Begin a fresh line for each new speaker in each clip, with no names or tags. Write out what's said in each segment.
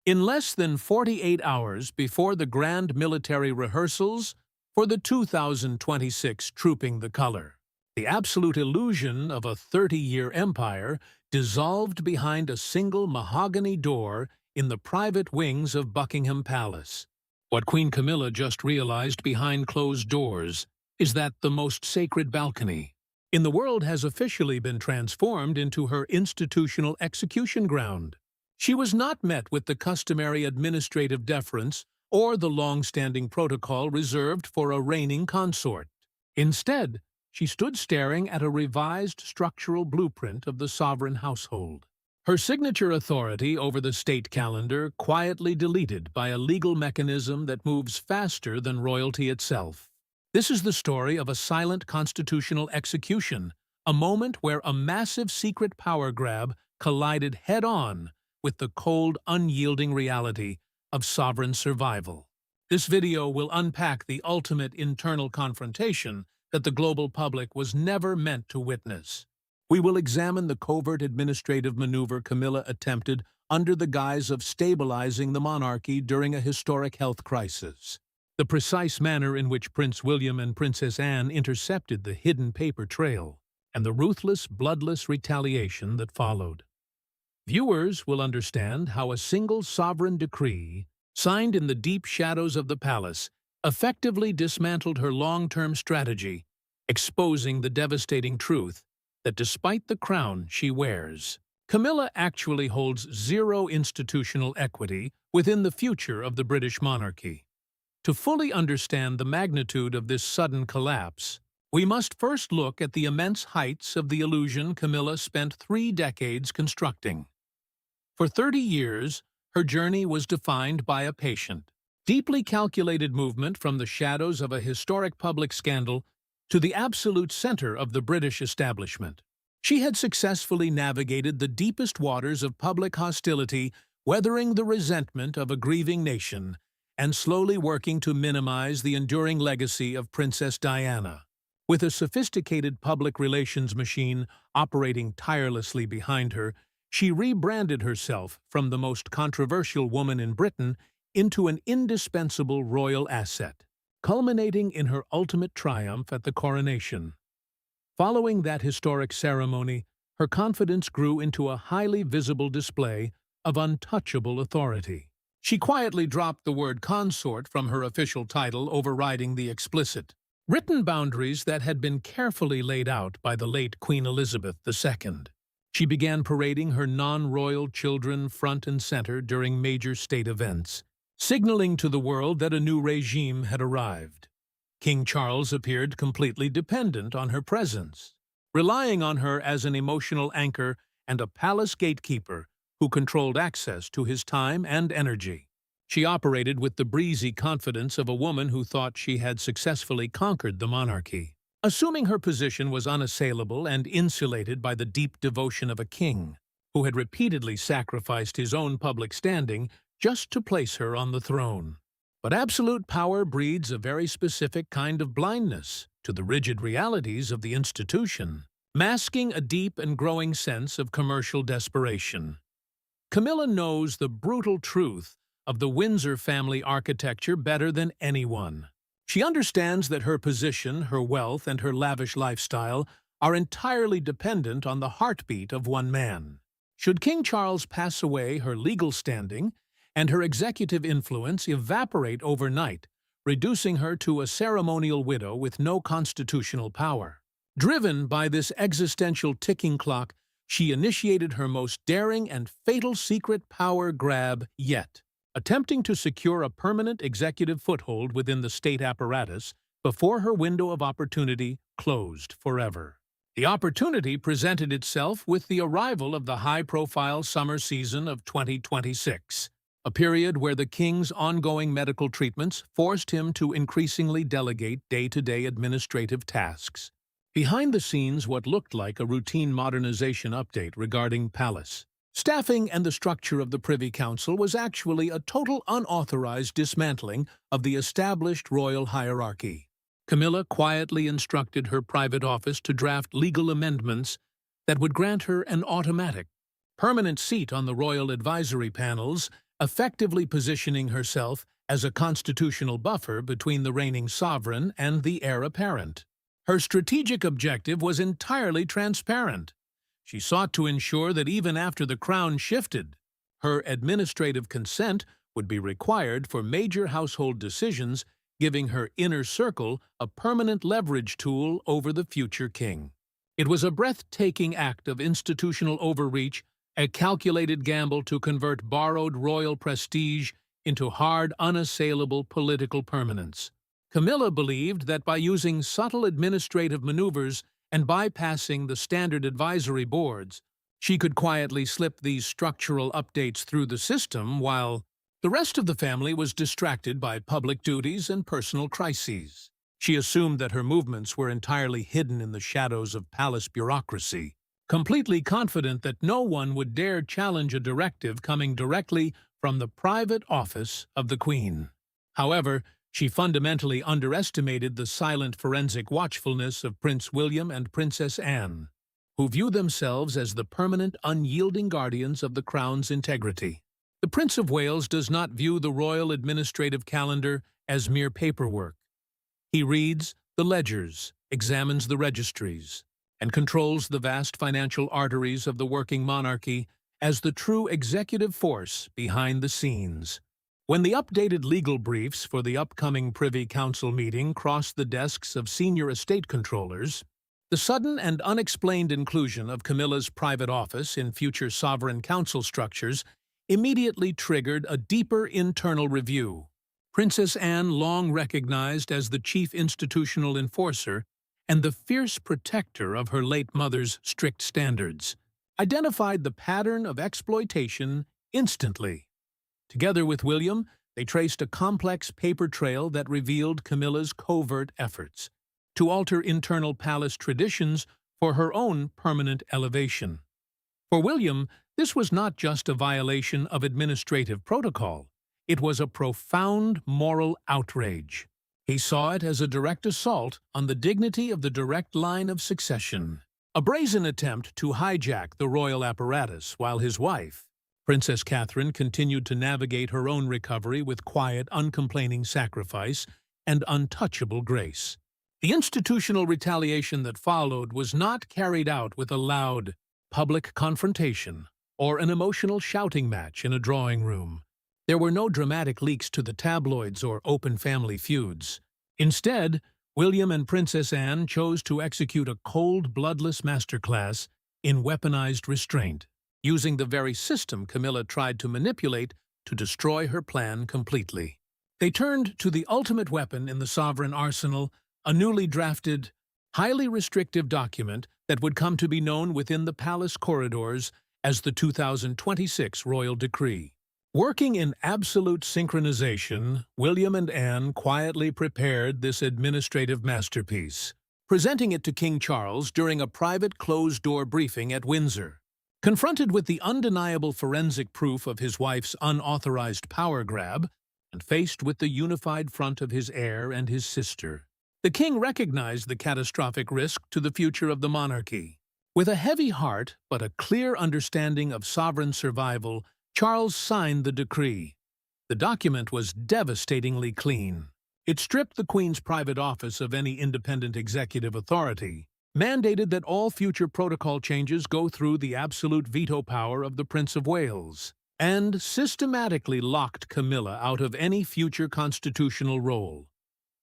In less than 48 hours before the grand military rehearsals for the 2026 Trooping the Color, the absolute illusion of a 30-year empire dissolved behind a single mahogany door in the private wings of Buckingham Palace. What Queen Camilla just realized behind closed doors is that the most sacred balcony in the world has officially been transformed into her institutional execution ground. She was not met with the customary administrative deference or the long-standing protocol reserved for a reigning consort. Instead, she stood staring at a revised structural blueprint of the sovereign household. Her signature authority over the state calendar quietly deleted by a legal mechanism that moves faster than royalty itself. This is the story of a silent constitutional execution, a moment where a massive secret power grab collided head-on with the cold, unyielding reality of sovereign survival. This video will unpack the ultimate internal confrontation that the global public was never meant to witness. We will examine the covert administrative maneuver Camilla attempted under the guise of stabilizing the monarchy during a historic health crisis, the precise manner in which Prince William and Princess Anne intercepted the hidden paper trail, and the ruthless, bloodless retaliation that followed. Viewers will understand how a single sovereign decree, signed in the deep shadows of the palace, effectively dismantled her long-term strategy, exposing the devastating truth that despite the crown she wears, Camilla actually holds zero institutional equity within the future of the British monarchy. To fully understand the magnitude of this sudden collapse, we must first look at the immense heights of the illusion Camilla spent 3 decades constructing. For 30 years, her journey was defined by a patient, deeply calculated movement from the shadows of a historic public scandal to the absolute center of the British establishment. She had successfully navigated the deepest waters of public hostility, weathering the resentment of a grieving nation, and slowly working to minimize the enduring legacy of Princess Diana. With a sophisticated public relations machine operating tirelessly behind her, she rebranded herself from the most controversial woman in Britain into an indispensable royal asset, culminating in her ultimate triumph at the coronation. Following that historic ceremony, her confidence grew into a highly visible display of untouchable authority. She quietly dropped the word consort from her official title, overriding the explicit, written boundaries that had been carefully laid out by the late Queen Elizabeth II. She began parading her non-royal children front and center during major state events, signaling to the world that a new regime had arrived. King Charles appeared completely dependent on her presence, relying on her as an emotional anchor and a palace gatekeeper who controlled access to his time and energy. She operated with the breezy confidence of a woman who thought she had successfully conquered the monarchy, assuming her position was unassailable and insulated by the deep devotion of a king who had repeatedly sacrificed his own public standing just to place her on the throne. But absolute power breeds a very specific kind of blindness to the rigid realities of the institution, masking a deep and growing sense of commercial desperation. Camilla knows the brutal truth of the Windsor family architecture better than anyone. She understands that her position, her wealth, and her lavish lifestyle are entirely dependent on the heartbeat of one man. Should King Charles pass away, her legal standing and her executive influence evaporate overnight, reducing her to a ceremonial widow with no constitutional power. Driven by this existential ticking clock, she initiated her most daring and fatal secret power grab yet, attempting to secure a permanent executive foothold within the state apparatus before her window of opportunity closed forever. The opportunity presented itself with the arrival of the high-profile summer season of 2026, a period where the king's ongoing medical treatments forced him to increasingly delegate day-to-day administrative tasks. Behind the scenes, what looked like a routine modernization update regarding palace staffing and the structure of the Privy Council was actually a total unauthorized dismantling of the established royal hierarchy. Camilla quietly instructed her private office to draft legal amendments that would grant her an automatic, permanent seat on the royal advisory panels effectively positioning herself as a constitutional buffer between the reigning sovereign and the heir apparent. Her strategic objective was entirely transparent. She sought to ensure that even after the crown shifted, her administrative consent would be required for major household decisions, giving her inner circle a permanent leverage tool over the future king. It was a breathtaking act of institutional overreach, a calculated gamble to convert borrowed royal prestige into hard, unassailable political permanence. Camilla believed that by using subtle administrative maneuvers and bypassing the standard advisory boards, she could quietly slip these structural updates through the system while the rest of the family was distracted by public duties and personal crises. She assumed that her movements were entirely hidden in the shadows of palace bureaucracy, completely confident that no one would dare challenge a directive coming directly from the private office of the Queen. However, she fundamentally underestimated the silent forensic watchfulness of Prince William and Princess Anne, who view themselves as the permanent, unyielding guardians of the crown's integrity. The Prince of Wales does not view the royal administrative calendar as mere paperwork. He reads the ledgers, examines the registries, and controls the vast financial arteries of the working monarchy as the true executive force behind the scenes. When the updated legal briefs for the upcoming Privy Council meeting crossed the desks of senior estate controllers, the sudden and unexplained inclusion of Camilla's private office in future sovereign council structures immediately triggered a deeper internal review. Princess Anne, long recognized as the chief institutional enforcer and the fierce protector of her late mother's strict standards, identified the pattern of exploitation instantly. Together with William, they traced a complex paper trail that revealed Camilla's covert efforts to alter internal palace traditions for her own permanent elevation. For William, this was not just a violation of administrative protocol. It was a profound moral outrage. He saw it as a direct assault on the dignity of the direct line of succession, a brazen attempt to hijack the royal apparatus while his wife, Princess Catherine, continued to navigate her own recovery with quiet, uncomplaining sacrifice and untouchable grace. The institutional retaliation that followed was not carried out with a loud, public confrontation or an emotional shouting match in a drawing room. There were no dramatic leaks to the tabloids or open family feuds. Instead, William and Princess Anne chose to execute a cold, bloodless masterclass in weaponized restraint, using the very system Camilla tried to manipulate to destroy her plan completely. They turned to the ultimate weapon in the sovereign arsenal, a newly drafted, highly restrictive document that would come to be known within the palace corridors as the 2026 Royal Decree. Working in absolute synchronization, William and Anne quietly prepared this administrative masterpiece, presenting it to King Charles during a private closed-door briefing at Windsor. Confronted with the undeniable forensic proof of his wife's unauthorized power grab, and faced with the unified front of his heir and his sister, the king recognized the catastrophic risk to the future of the monarchy. With a heavy heart but a clear understanding of sovereign survival, Charles signed the decree. The document was devastatingly clean. It stripped the Queen's private office of any independent executive authority, mandated that all future protocol changes go through the absolute veto power of the Prince of Wales, and systematically locked Camilla out of any future constitutional role.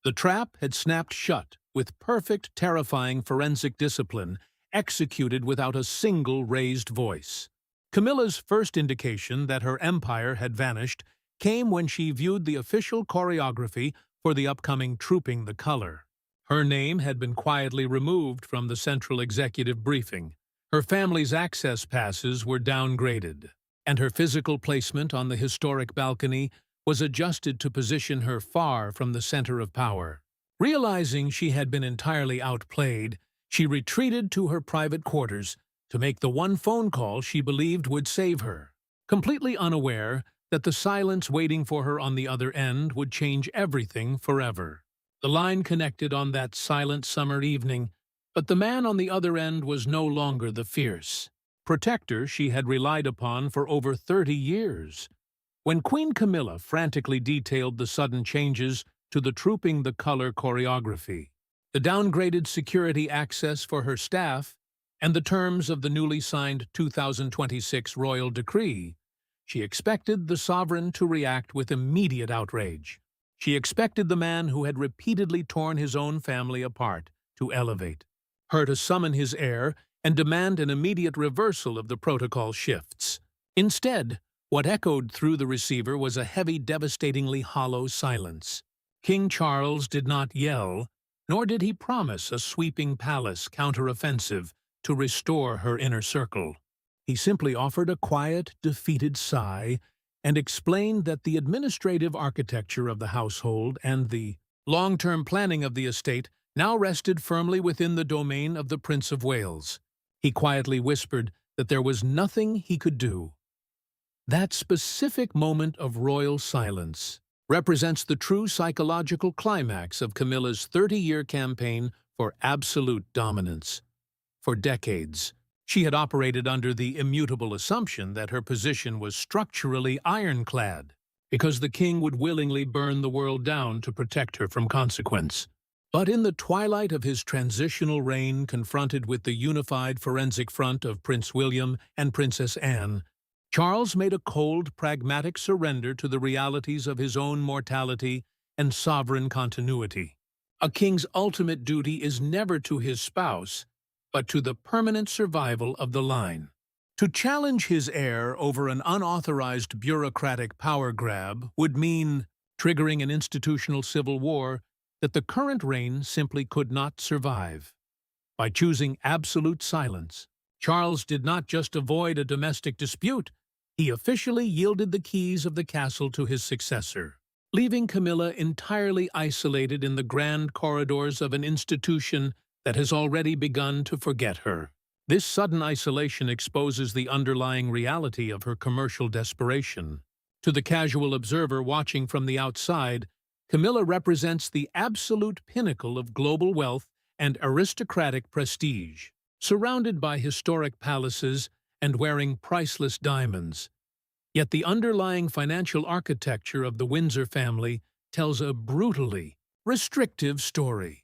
The trap had snapped shut with perfect, terrifying forensic discipline, executed without a single raised voice. Camilla's first indication that her empire had vanished came when she viewed the official choreography for the upcoming Trooping the Color. Her name had been quietly removed from the central executive briefing. Her family's access passes were downgraded, and her physical placement on the historic balcony was adjusted to position her far from the center of power. Realizing she had been entirely outplayed, she retreated to her private quarters to make the one phone call she believed would save her, completely unaware that the silence waiting for her on the other end would change everything forever. The line connected on that silent summer evening, but the man on the other end was no longer the fierce protector she had relied upon for over 30 years. When Queen Camilla frantically detailed the sudden changes to the Trooping the Color choreography, the downgraded security access for her staff, and the terms of the newly signed 2026 royal decree, she expected the sovereign to react with immediate outrage. She expected the man who had repeatedly torn his own family apart to elevate, her to summon his heir and demand an immediate reversal of the protocol shifts. Instead, what echoed through the receiver was a heavy, devastatingly hollow silence. King Charles did not yell, nor did he promise a sweeping palace counteroffensive to restore her inner circle. He simply offered a quiet, defeated sigh and explained that the administrative architecture of the household and the long-term planning of the estate now rested firmly within the domain of the Prince of Wales. He quietly whispered that there was nothing he could do. That specific moment of royal silence represents the true psychological climax of Camilla's 30-year campaign for absolute dominance. For decades, she had operated under the immutable assumption that her position was structurally ironclad, because the king would willingly burn the world down to protect her from consequence. But in the twilight of his transitional reign, confronted with the unified forensic front of Prince William and Princess Anne, Charles made a cold, pragmatic surrender to the realities of his own mortality and sovereign continuity. A king's ultimate duty is never to his spouse, but to the permanent survival of the line. To challenge his heir over an unauthorized bureaucratic power grab would mean triggering an institutional civil war that the current reign simply could not survive. By choosing absolute silence, Charles did not just avoid a domestic dispute, he officially yielded the keys of the castle to his successor, leaving Camilla entirely isolated in the grand corridors of an institution that has already begun to forget her. This sudden isolation exposes the underlying reality of her commercial desperation. To the casual observer watching from the outside, Camilla represents the absolute pinnacle of global wealth and aristocratic prestige. Surrounded by historic palaces and wearing priceless diamonds. Yet the underlying financial architecture of the Windsor family tells a brutally restrictive story.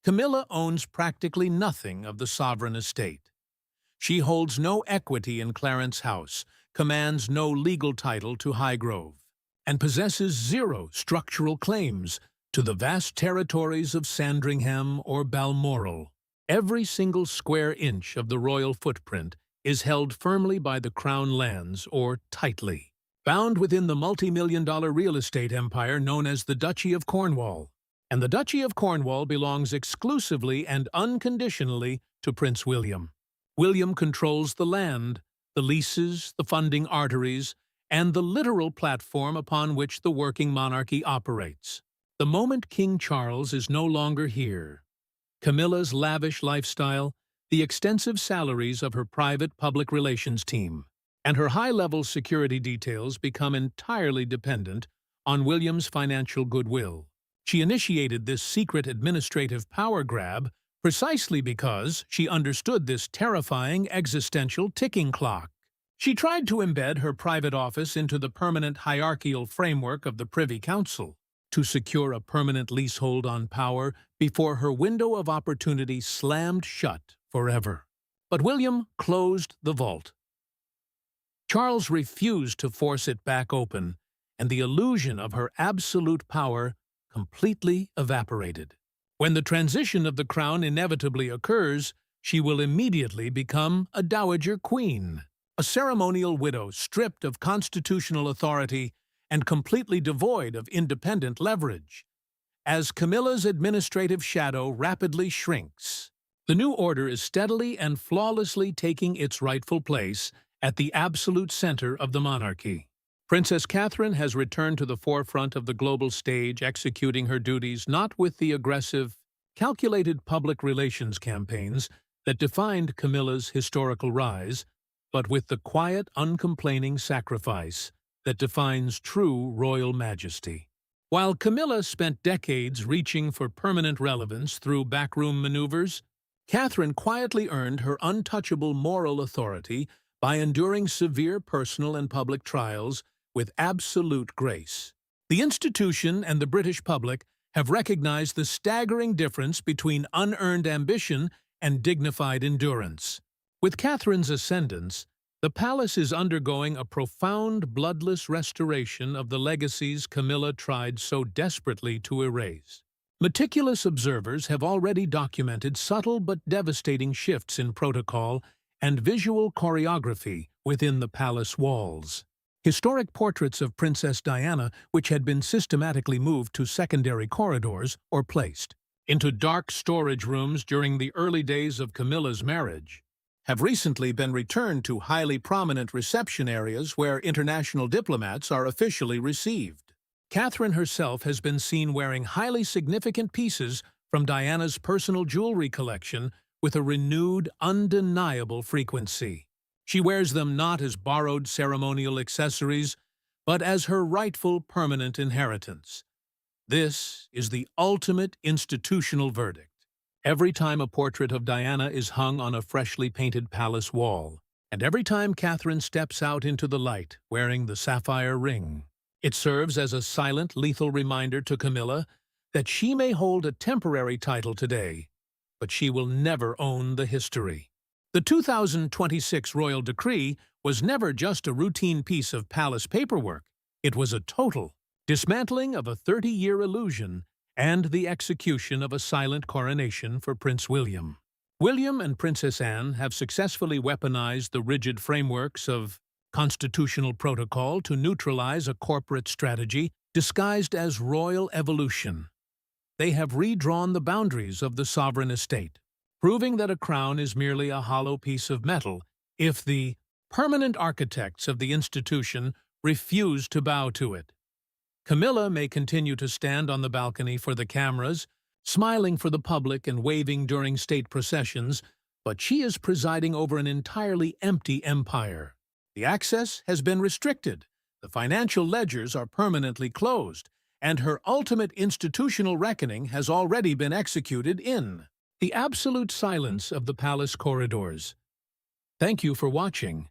Camilla owns practically nothing of the sovereign estate. She holds no equity in Clarence House, commands no legal title to Highgrove, and possesses zero structural claims to the vast territories of Sandringham or Balmoral. Every single square inch of the royal footprint is held firmly by the Crown lands, or tightly, bound within the multi-million-dollar real estate empire known as the Duchy of Cornwall. And the Duchy of Cornwall belongs exclusively and unconditionally to Prince William. William controls the land, the leases, the funding arteries, and the literal platform upon which the working monarchy operates. The moment King Charles is no longer here, Camilla's lavish lifestyle, the extensive salaries of her private public relations team, and her high-level security details become entirely dependent on William's financial goodwill. She initiated this secret administrative power grab precisely because she understood this terrifying existential ticking clock. She tried to embed her private office into the permanent hierarchical framework of the Privy Council, to secure a permanent leasehold on power before her window of opportunity slammed shut forever. But William closed the vault. Charles refused to force it back open, and the illusion of her absolute power completely evaporated. When the transition of the crown inevitably occurs, she will immediately become a dowager queen, a ceremonial widow stripped of constitutional authority and completely devoid of independent leverage. As Camilla's administrative shadow rapidly shrinks, the new order is steadily and flawlessly taking its rightful place at the absolute center of the monarchy. Princess Catherine has returned to the forefront of the global stage, executing her duties not with the aggressive, calculated public relations campaigns that defined Camilla's historical rise, but with the quiet, uncomplaining sacrifice that defines true royal majesty. While Camilla spent decades reaching for permanent relevance through backroom maneuvers, Catherine quietly earned her untouchable moral authority by enduring severe personal and public trials with absolute grace. The institution and the British public have recognized the staggering difference between unearned ambition and dignified endurance. With Catherine's ascendance, the palace is undergoing a profound, bloodless restoration of the legacies Camilla tried so desperately to erase. Meticulous observers have already documented subtle but devastating shifts in protocol and visual choreography within the palace walls. Historic portraits of Princess Diana, which had been systematically moved to secondary corridors or placed into dark storage rooms during the early days of Camilla's marriage, have recently been returned to highly prominent reception areas where international diplomats are officially received. Catherine herself has been seen wearing highly significant pieces from Diana's personal jewelry collection with a renewed, undeniable frequency. She wears them not as borrowed ceremonial accessories, but as her rightful permanent inheritance. This is the ultimate institutional verdict. Every time a portrait of Diana is hung on a freshly painted palace wall, and every time Catherine steps out into the light wearing the sapphire ring, it serves as a silent, lethal reminder to Camilla that she may hold a temporary title today, but she will never own the history. The 2026 royal decree was never just a routine piece of palace paperwork. It was a total dismantling of a 30-year illusion and the execution of a silent coronation for Prince William. William and Princess Anne have successfully weaponized the rigid frameworks of constitutional protocol to neutralize a corporate strategy disguised as royal evolution. They have redrawn the boundaries of the sovereign estate, proving that a crown is merely a hollow piece of metal if the permanent architects of the institution refuse to bow to it. Camilla may continue to stand on the balcony for the cameras, smiling for the public and waving during state processions, but she is presiding over an entirely empty empire. The access has been restricted, the financial ledgers are permanently closed, and her ultimate institutional reckoning has already been executed in the absolute silence of the palace corridors. Thank you for watching.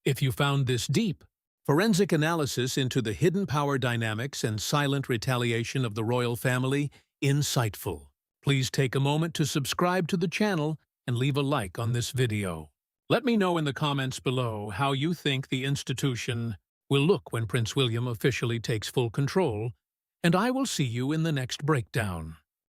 If you found this deep, forensic analysis into the hidden power dynamics and silent retaliation of the royal family insightful, please take a moment to subscribe to the channel and leave a like on this video. Let me know in the comments below how you think the institution will look when Prince William officially takes full control, and I will see you in the next breakdown.